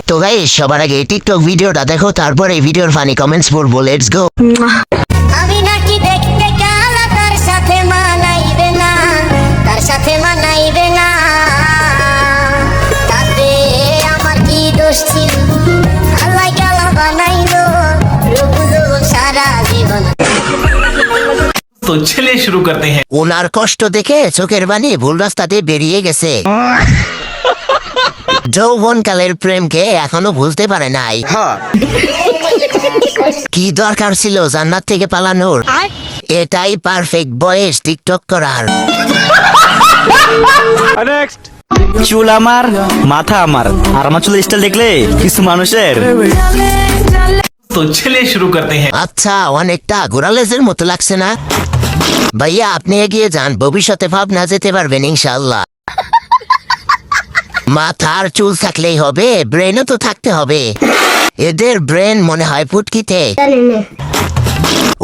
তো গাইস সবার আগে টিকটক ভিডিওটা দেখো, তারপর এই ভিডিওর ফানি কমেন্টস পড়বো। Let's go. আমি নাকি দেখতে কালা, তার সাথে মানাইবে না, তার সাথে মানাইবে না, তাতে আমার কি দোষ ছিল? আল্লাহ কালা বানাইলো, রূপ যৌবন সারা জীবন। तो चलिए शुरू करते हैं। ওনার কষ্ট দেখে চোখের বাণী ভুল রাস্তাতে বেরিয়ে গেছে। যৌবনকালের প্রেমকে এখনো ভুলতে পারে নাই। কি দরকার ছিল জান্নাত থেকে পালানোর? এটাই পারফেক্ট বয়স টিকটক করার। চুল আমার, মাথা আমার, আর আমার চুলের স্টাইল দেখলে কিছু মানুষের। तो चलिए शुरू करते हैं। আচ্ছা, অনেকটা গোরালেজের মতো লাগছে না? ভাইয়া আপনি এগিয়ে যান, ভবিষ্যতে ভাবনা যেতে পারবেন ইনশাআল্লাহ। মাথার চুল থাকলেই হবে, ব্রেনও তো থাকতে হবে। এদের ব্রেন মনে হয় ফুটকিতে।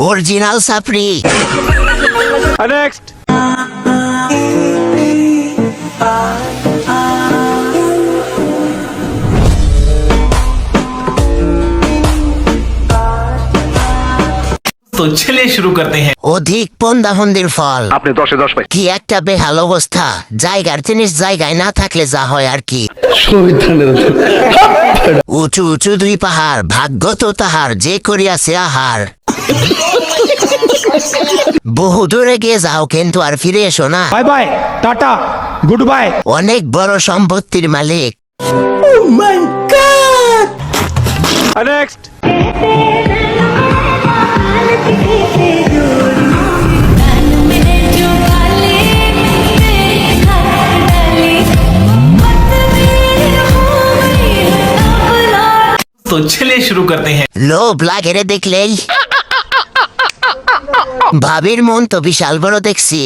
অরিজিনাল সাপড়ি। तो चलिए शुरू करते हैं। অধিক পন্দাহন্দির ফল। আপনি 10-এ 10 পাই। কি একটা বেহাল অবস্থা, জায়গার জিনিস জায়গায় না থাকলে যা হয় আর কি। উঁচু উঁচু দুই পাহাড়, ভাগ্য তো তাহার যে করিয়াছে আহার। বহু দূরে গিয়ে যাও কিন্তু আর ফিরে এসো না। Bye bye, tata, good bye. অনেক বড় সম্পত্তির মালিক। तो चलिए शुरू करते हैं। লোভ লাগে রে দেখলেই। ভাবির মন তো বিশাল বড় দেখছি।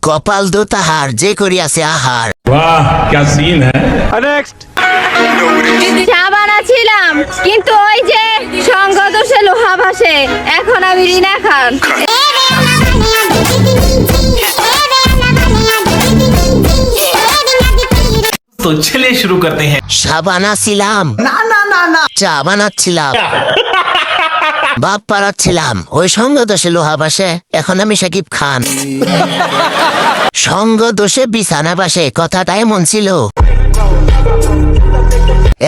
কপাল দো তাহার যে করিয়াছে আহার। वाह क्या सीन है। চা বানাচ্ছিলাম, কিন্তু ওই যে সঙ্গ দোষে লোহা ভাসে, এখন আমি রিনা খান। तो चलिए शुरू करते हैं। চা বানাচ্ছিলাম, চা বানাচ্ছিলাম, বাপ পাড়াচ্ছিলাম, ওই সঙ্গ দোষে লোহা বাসে, এখন আমি শাকিব খান। সঙ্গ দোষে বিছানা বাসে, কথাটা এমন ছিল।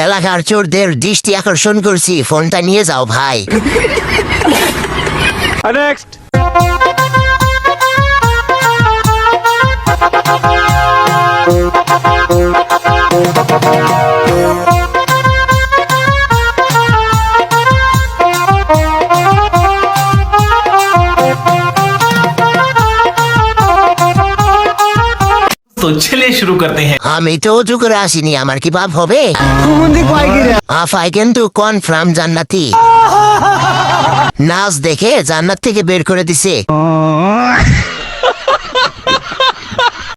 এলাকার চোরদের দৃষ্টি আকর্ষণ করছি, ফোনটা নিয়ে যাও ভাই। तो चलिए शुरू करते हैं। আমি তো অজু করে আসিনি, আমার কি পাপ হবে? আফাই কিন্তু কনফার্ম জান্নাতি। নাচ দেখে জান্নাত থেকে বের করে দিছে।